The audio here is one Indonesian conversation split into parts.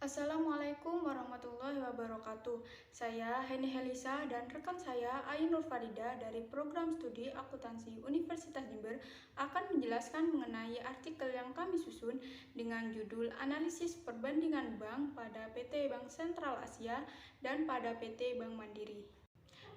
Assalamualaikum warahmatullahi wabarakatuh. Saya Heni Helisa dan rekan saya Ainur Farida dari program studi akuntansi Universitas Jember akan menjelaskan mengenai artikel yang kami susun dengan judul Analisis Perbandingan Bank pada PT Bank Sentral Asia dan pada PT Bank Mandiri.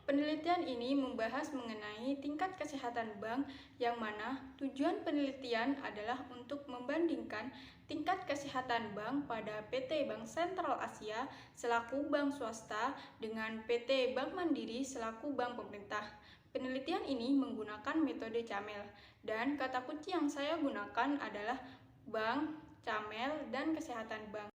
Penelitian ini membahas mengenai tingkat kesehatan bank, yang mana tujuan penelitian adalah untuk membandingkan tingkat kesehatan bank pada PT Bank Sentral Asia selaku bank swasta dengan PT Bank Mandiri selaku bank pemerintah. Penelitian ini menggunakan metode Camel, dan kata kunci yang saya gunakan adalah bank, Camel, dan kesehatan bank.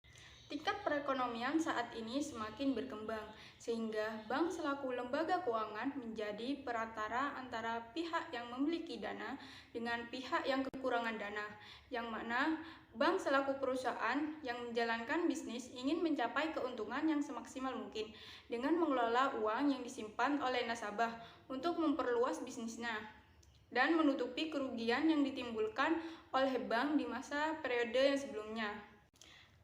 Tingkat perekonomian saat ini semakin berkembang, sehingga bank selaku lembaga keuangan menjadi perantara antara pihak yang memiliki dana dengan pihak yang kekurangan dana, yang mana bank selaku perusahaan yang menjalankan bisnis ingin mencapai keuntungan yang semaksimal mungkin dengan mengelola uang yang disimpan oleh nasabah untuk memperluas bisnisnya dan menutupi kerugian yang ditimbulkan oleh bank di masa periode yang sebelumnya.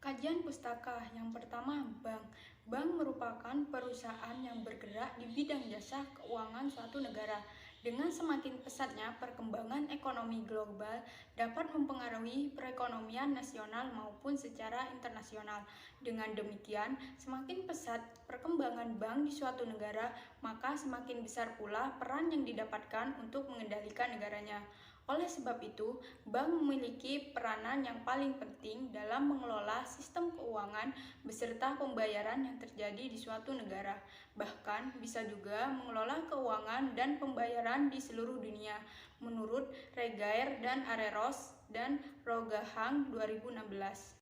Kajian pustaka yang pertama, bank. Bank merupakan perusahaan yang bergerak di bidang jasa keuangan suatu negara. Dengan semakin pesatnya perkembangan ekonomi global dapat mempengaruhi perekonomian nasional maupun secara internasional. Dengan demikian, semakin pesat perkembangan bank di suatu negara, maka semakin besar pula peran yang didapatkan untuk mengendalikan negaranya. Oleh sebab itu, bank memiliki peranan yang paling penting dalam mengelola sistem keuangan beserta pembayaran yang terjadi di suatu negara. Bahkan bisa juga mengelola keuangan dan pembayaran di seluruh dunia, menurut Regair dan Areros dan Rogahang 2016.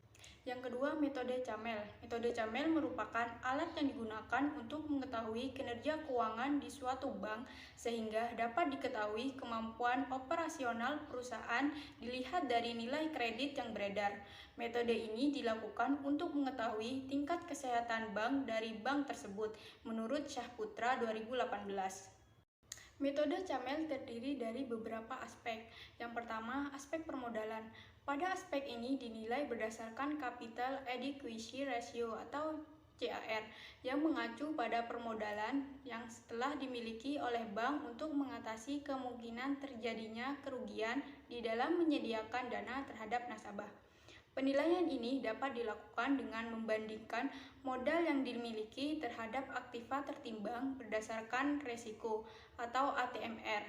Yang kedua, metode Camel. Metode Camel merupakan alat yang digunakan untuk mengetahui kinerja keuangan di suatu bank sehingga dapat diketahui kemampuan operasional perusahaan dilihat dari nilai kredit yang beredar. Metode ini dilakukan untuk mengetahui tingkat kesehatan bank dari bank tersebut menurut Syahputra 2018. Metode Camel terdiri dari beberapa aspek. Yang pertama, aspek permodalan. Pada aspek ini dinilai berdasarkan Capital Adequacy Ratio atau CAR yang mengacu pada permodalan yang telah dimiliki oleh bank untuk mengatasi kemungkinan terjadinya kerugian di dalam menyediakan dana terhadap nasabah. Penilaian ini dapat dilakukan dengan membandingkan modal yang dimiliki terhadap aktiva tertimbang berdasarkan resiko atau ATMR.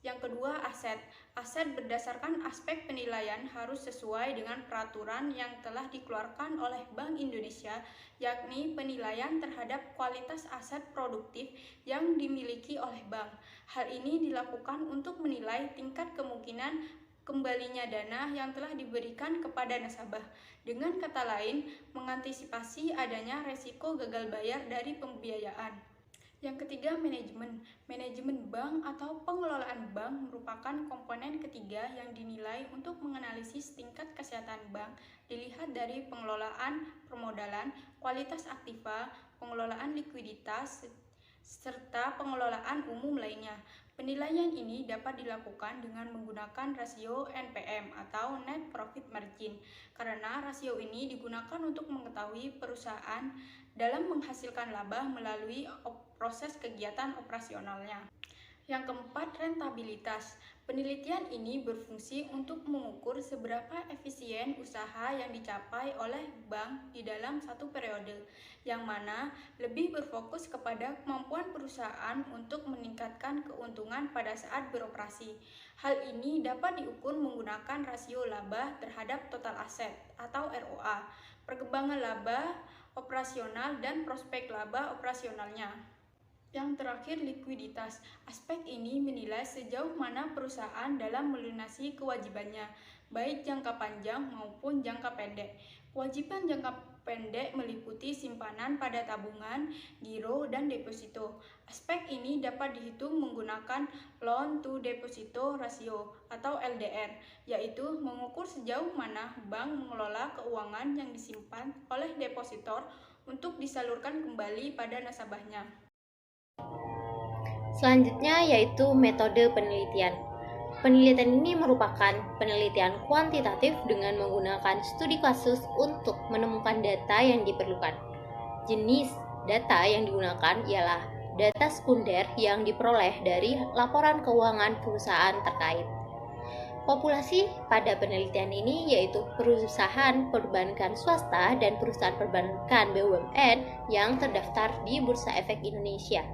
Yang kedua, aset. Aset berdasarkan aspek penilaian harus sesuai dengan peraturan yang telah dikeluarkan oleh Bank Indonesia, yakni penilaian terhadap kualitas aset produktif yang dimiliki oleh bank. Hal ini dilakukan untuk menilai tingkat kemungkinan kembalinya dana yang telah diberikan kepada nasabah. Dengan kata lain, mengantisipasi adanya resiko gagal bayar dari pembiayaan. Yang ketiga, manajemen. Manajemen bank atau pengelolaan bank merupakan komponen ketiga yang dinilai untuk menganalisis tingkat kesehatan bank dilihat dari pengelolaan permodalan, kualitas aktiva, pengelolaan likuiditas, serta pengelolaan umum lainnya. Penilaian ini dapat dilakukan dengan menggunakan rasio NPM atau Net Profit Margin, karena rasio ini digunakan untuk mengetahui perusahaan dalam menghasilkan laba melalui proses kegiatan operasionalnya. Yang keempat, rentabilitas. Penelitian ini berfungsi untuk mengukur seberapa efisien usaha yang dicapai oleh bank di dalam satu periode, yang mana lebih berfokus kepada kemampuan perusahaan untuk meningkatkan keuntungan pada saat beroperasi. Hal ini dapat diukur menggunakan rasio laba terhadap total aset atau ROA, perkembangan laba operasional, dan prospek laba operasionalnya. Yang terakhir, likuiditas. Aspek ini menilai sejauh mana perusahaan dalam melunasi kewajibannya, baik jangka panjang maupun jangka pendek. Kewajiban jangka pendek meliputi simpanan pada tabungan, giro, dan deposito. Aspek ini dapat dihitung menggunakan loan to deposito ratio atau LDR, yaitu mengukur sejauh mana bank mengelola keuangan yang disimpan oleh depositor untuk disalurkan kembali pada nasabahnya. Selanjutnya yaitu metode penelitian. Penelitian ini merupakan penelitian kuantitatif dengan menggunakan studi kasus untuk menemukan data yang diperlukan. Jenis data yang digunakan ialah data sekunder yang diperoleh dari laporan keuangan perusahaan terkait. Populasi pada penelitian ini yaitu perusahaan perbankan swasta dan perusahaan perbankan BUMN yang terdaftar di Bursa Efek Indonesia.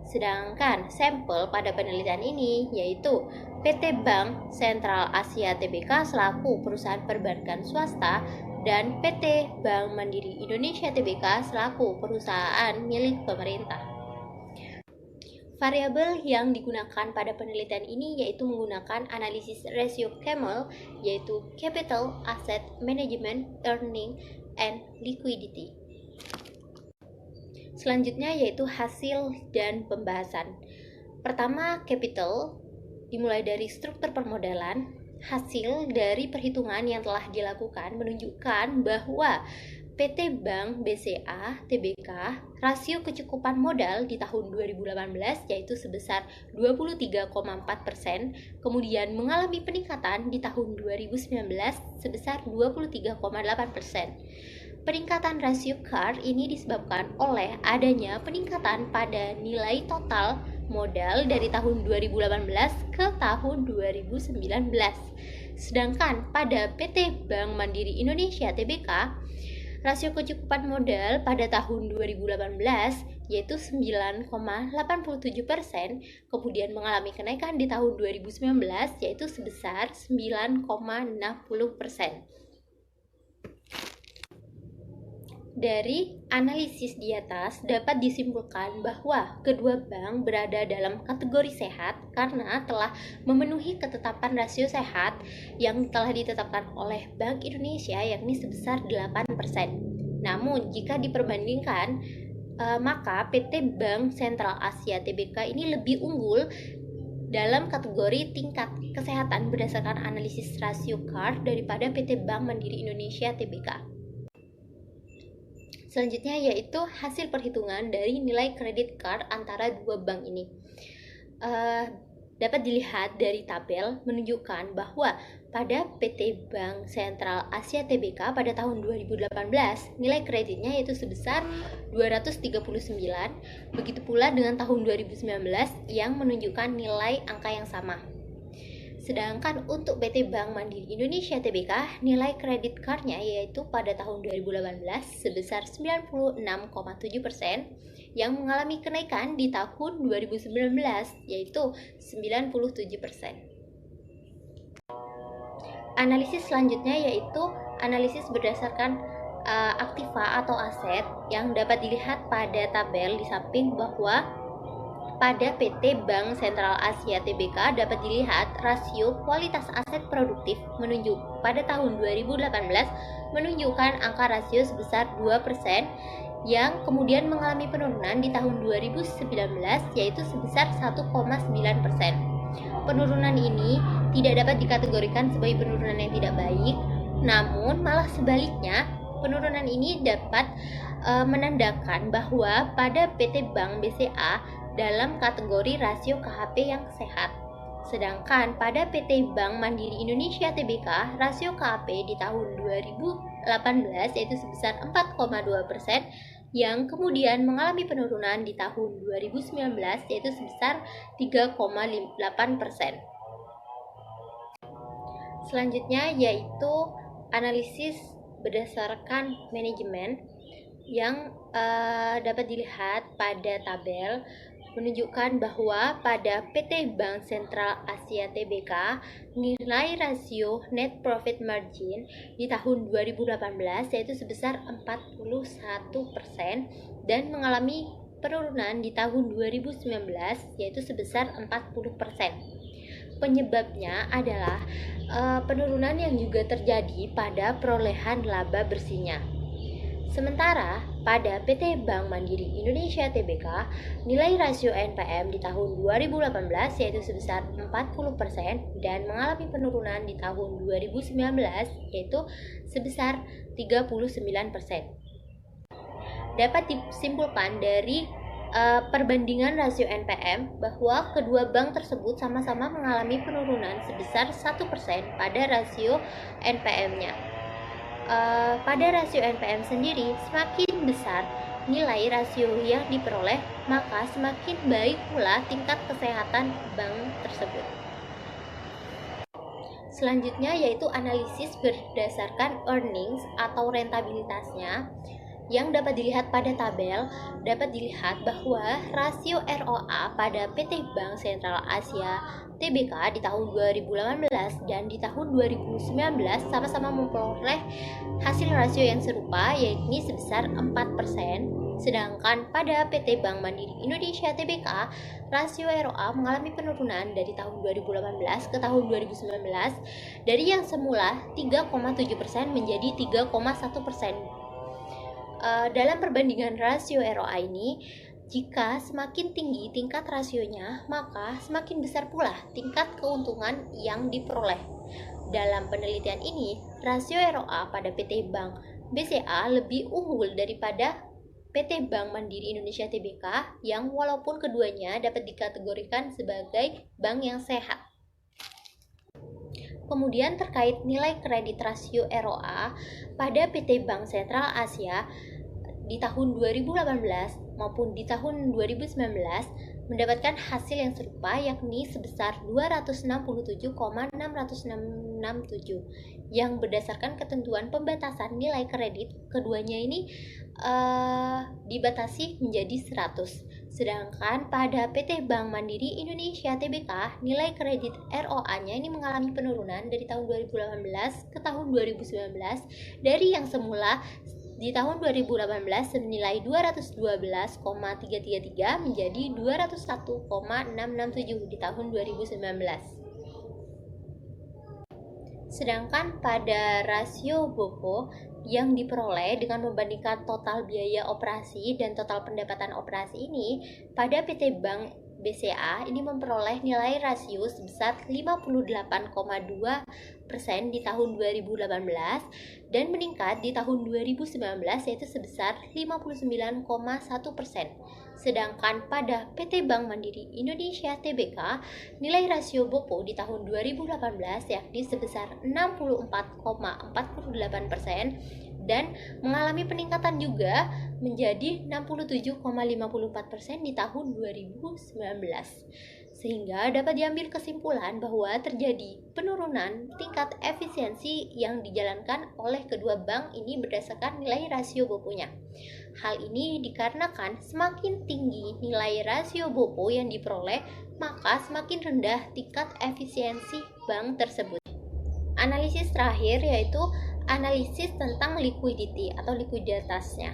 Sedangkan sampel pada penelitian ini yaitu PT Bank Sentral Asia Tbk selaku perusahaan perbankan swasta dan PT Bank Mandiri Indonesia Tbk selaku perusahaan milik pemerintah. Variabel yang digunakan pada penelitian ini yaitu menggunakan analisis rasio CAMEL, yaitu Capital, Asset, Management, Earning, and Liquidity. Selanjutnya yaitu hasil dan pembahasan. Pertama, capital, dimulai dari struktur permodalan. Hasil dari perhitungan yang telah dilakukan menunjukkan bahwa PT Bank BCA Tbk rasio kecukupan modal di tahun 2018 yaitu sebesar 23,4%, kemudian mengalami peningkatan di tahun 2019 sebesar 23,8%. Peningkatan rasio CAR ini disebabkan oleh adanya peningkatan pada nilai total modal dari tahun 2018 ke tahun 2019. Sedangkan pada PT Bank Mandiri Indonesia Tbk, rasio kecukupan modal pada tahun 2018 yaitu 9,87%, kemudian mengalami kenaikan di tahun 2019 yaitu sebesar 9,60%. Dari analisis di atas dapat disimpulkan bahwa kedua bank berada dalam kategori sehat karena telah memenuhi ketetapan rasio sehat yang telah ditetapkan oleh Bank Indonesia yakni sebesar 8%. Namun jika diperbandingkan maka PT Bank Sentral Asia Tbk ini lebih unggul dalam kategori tingkat kesehatan berdasarkan analisis rasio CAR daripada PT Bank Mandiri Indonesia Tbk. Selanjutnya yaitu hasil perhitungan dari nilai kredit card antara dua bank ini. Dapat dilihat dari tabel menunjukkan bahwa pada PT Bank Sentral Asia Tbk pada tahun 2018 nilai kreditnya yaitu sebesar 239, begitu pula dengan tahun 2019 yang menunjukkan nilai angka yang sama. Sedangkan untuk PT Bank Mandiri Indonesia Tbk, nilai kredit card-nya yaitu pada tahun 2018 sebesar 96,7% yang mengalami kenaikan di tahun 2019 yaitu 97%. Analisis selanjutnya yaitu analisis berdasarkan aktiva atau aset yang dapat dilihat pada tabel di samping bahwa pada PT Bank Sentral Asia Tbk dapat dilihat rasio kualitas aset produktif menunjuk pada tahun 2018 menunjukkan angka rasio sebesar 2% yang kemudian mengalami penurunan di tahun 2019 yaitu sebesar 1,9%. Penurunan ini tidak dapat dikategorikan sebagai penurunan yang tidak baik, namun malah sebaliknya penurunan ini dapat menandakan bahwa pada PT Bank BCA dalam kategori rasio KHP yang sehat. Sedangkan pada PT Bank Mandiri Indonesia Tbk, rasio KHP di tahun 2018 yaitu sebesar 4,2% yang kemudian mengalami penurunan di tahun 2019 yaitu sebesar 3,8%. Selanjutnya yaitu analisis berdasarkan manajemen yang dapat dilihat pada tabel menunjukkan bahwa pada PT Bank Sentral Asia Tbk nilai rasio net profit margin di tahun 2018 yaitu sebesar 41% dan mengalami penurunan di tahun 2019 yaitu sebesar 40%. Penyebabnya adalah penurunan yang juga terjadi pada perolehan laba bersihnya. Sementara pada PT Bank Mandiri Indonesia Tbk, nilai rasio NPM di tahun 2018 yaitu sebesar 40% dan mengalami penurunan di tahun 2019 yaitu sebesar 39%. Dapat disimpulkan dari perbandingan rasio NPM bahwa kedua bank tersebut sama-sama mengalami penurunan sebesar 1% pada rasio NPM-nya. Pada rasio NPM sendiri, semakin besar nilai rasio yang diperoleh, maka semakin baik pula tingkat kesehatan bank tersebut. Selanjutnya yaitu analisis berdasarkan earnings atau rentabilitasnya. Yang dapat dilihat pada tabel, dapat dilihat bahwa rasio ROA pada PT Bank Sentral Asia TBK di tahun 2018 dan di tahun 2019 sama-sama memperoleh hasil rasio yang serupa, yakni sebesar 4%. Sedangkan pada PT Bank Mandiri Indonesia TBK, rasio ROA mengalami penurunan dari tahun 2018 ke tahun 2019 dari yang semula 3,7% menjadi 3,1%. Dalam perbandingan rasio ROA ini, jika semakin tinggi tingkat rasionya, maka semakin besar pula tingkat keuntungan yang diperoleh. Dalam penelitian ini, rasio ROA pada PT Bank BCA lebih unggul daripada PT Bank Mandiri Indonesia TBK, yang walaupun keduanya dapat dikategorikan sebagai bank yang sehat. Kemudian terkait nilai kredit rasio ROA pada PT Bank Sentral Asia di tahun 2018 maupun di tahun 2019 mendapatkan hasil yang serupa, yakni sebesar 267,667 yang berdasarkan ketentuan pembatasan nilai kredit keduanya ini dibatasi menjadi 100. Sedangkan pada PT Bank Mandiri Indonesia TBK, nilai kredit ROA-nya ini mengalami penurunan dari tahun 2018 ke tahun 2019 dari yang semula di tahun 2018 senilai 212,333 menjadi 201,667 di tahun 2019. Sedangkan pada rasio BOPO yang diperoleh dengan membandingkan total biaya operasi dan total pendapatan operasi ini, pada PT Bank BCA ini memperoleh nilai rasio sebesar 58,2% di tahun 2018 dan meningkat di tahun 2019 yaitu sebesar 59,1%. Sedangkan pada PT Bank Mandiri Indonesia TBK, nilai rasio BOPO di tahun 2018 yakni sebesar 64,48% dan mengalami peningkatan juga menjadi 67,54% di tahun 2019. Sehingga dapat diambil kesimpulan bahwa terjadi penurunan tingkat efisiensi yang dijalankan oleh kedua bank ini berdasarkan nilai rasio BOPO-nya. Hal ini dikarenakan semakin tinggi nilai rasio BOPO yang diperoleh, maka semakin rendah tingkat efisiensi bank tersebut. Analisis terakhir yaitu analisis tentang liquidity atau likuiditasnya.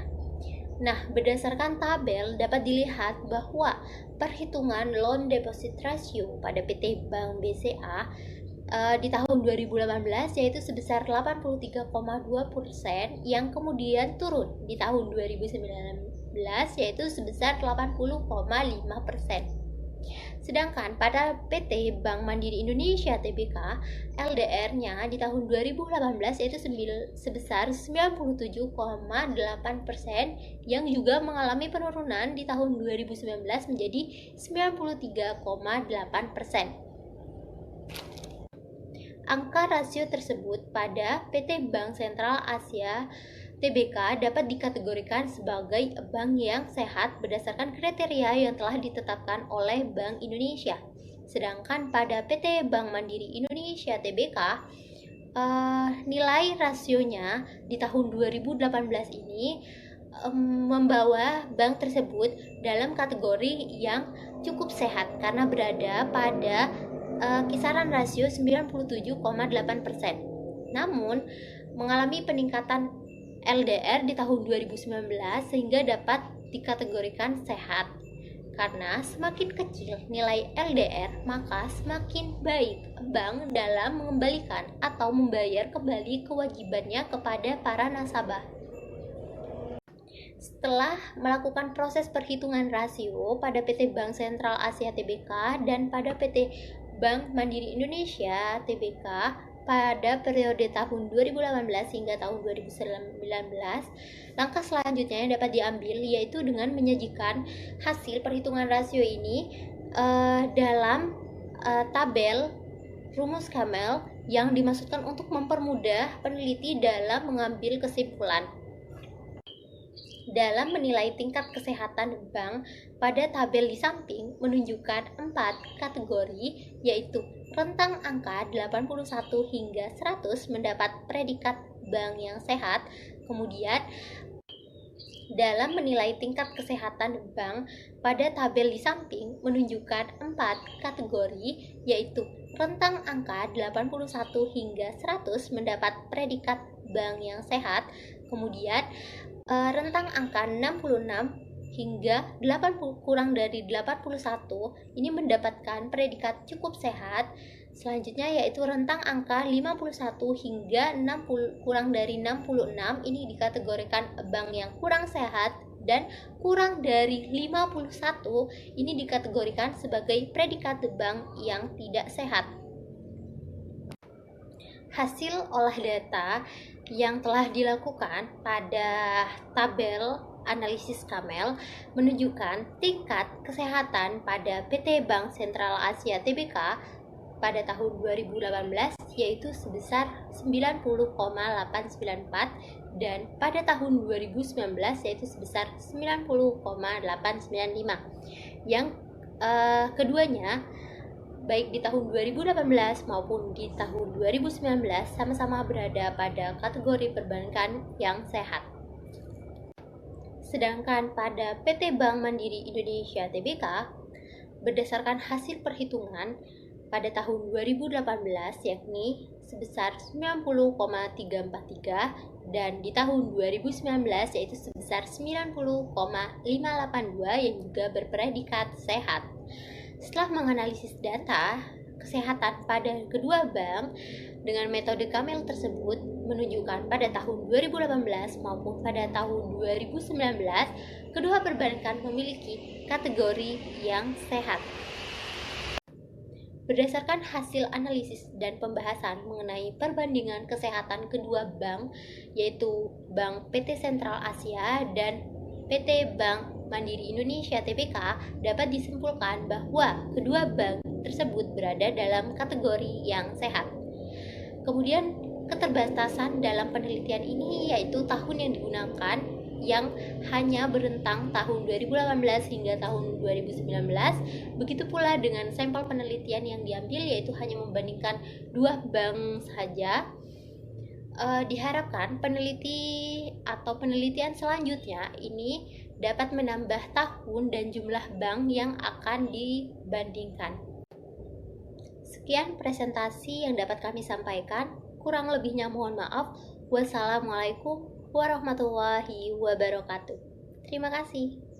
Nah, berdasarkan tabel dapat dilihat bahwa perhitungan loan deposit ratio pada PT Bank BCA di tahun 2018 yaitu sebesar 83,2% yang kemudian turun di tahun 2019 yaitu sebesar 80,5%. Sedangkan pada PT Bank Mandiri Indonesia TBK, LDR-nya di tahun 2018 yaitu sebesar 97,8% yang juga mengalami penurunan di tahun 2019 menjadi 93,8%. Angka rasio tersebut pada PT Bank Sentral Asia TBK dapat dikategorikan sebagai bank yang sehat berdasarkan kriteria yang telah ditetapkan oleh Bank Indonesia. Sedangkan pada PT Bank Mandiri Indonesia TBK, nilai rasionya di tahun 2018 ini membawa bank tersebut dalam kategori yang cukup sehat karena berada pada kisaran rasio 97,8%. Namun, mengalami peningkatan LDR di tahun 2019 sehingga dapat dikategorikan sehat. Karena semakin kecil nilai LDR, maka semakin baik bank dalam mengembalikan atau membayar kembali kewajibannya kepada para nasabah. Setelah melakukan proses perhitungan rasio pada PT Bank Sentral Asia TBK dan pada PT Bank Mandiri Indonesia TBK, pada periode tahun 2018 hingga tahun 2019, langkah selanjutnya yang dapat diambil yaitu dengan menyajikan hasil perhitungan rasio ini dalam tabel rumus Camel yang dimaksudkan untuk mempermudah peneliti dalam mengambil kesimpulan. Dalam menilai tingkat kesehatan bank, pada tabel di samping menunjukkan 4 kategori, yaitu rentang angka 81 hingga 100 mendapat predikat bank yang sehat. Kemudian dalam menilai tingkat kesehatan bank, pada tabel di samping menunjukkan 4 kategori, yaitu rentang angka 81 hingga 100 mendapat predikat bank yang sehat. Kemudian rentang angka 66 hingga 80 kurang dari 81 ini mendapatkan predikat cukup sehat. Selanjutnya yaitu rentang angka 51 hingga 60 kurang dari 66 ini dikategorikan bank yang kurang sehat, dan kurang dari 51 ini dikategorikan sebagai predikat bank yang tidak sehat. Hasil olah data yang telah dilakukan pada tabel analisis Camel menunjukkan tingkat kesehatan pada PT Bank Sentral Asia Tbk pada tahun 2018 yaitu sebesar 90,894 dan pada tahun 2019 yaitu sebesar 90,895. Yang keduanya baik di tahun 2018 maupun di tahun 2019 sama-sama berada pada kategori perbankan yang sehat. Sedangkan pada PT Bank Mandiri Indonesia Tbk, berdasarkan hasil perhitungan pada tahun 2018 yakni sebesar 90,343 dan di tahun 2019 yaitu sebesar 90,582 yang juga berpredikat sehat. Setelah menganalisis data kesehatan pada kedua bank dengan metode Camel tersebut menunjukkan pada tahun 2018 maupun pada tahun 2019 kedua perbankan memiliki kategori yang sehat. Berdasarkan hasil analisis dan pembahasan mengenai perbandingan kesehatan kedua bank yaitu Bank PT Sentral Asia dan PT Bank Mandiri Indonesia Tbk, dapat disimpulkan bahwa kedua bank tersebut berada dalam kategori yang sehat. Kemudian keterbatasan dalam penelitian ini yaitu tahun yang digunakan yang hanya berentang tahun 2018 hingga tahun 2019. Begitu pula dengan sampel penelitian yang diambil yaitu hanya membandingkan dua bank saja. Diharapkan peneliti atau penelitian selanjutnya ini dapat menambah tahun dan jumlah bank yang akan dibandingkan. Sekian presentasi yang dapat kami sampaikan. Kurang lebihnya mohon maaf. Wassalamualaikum warahmatullahi wabarakatuh. Terima kasih.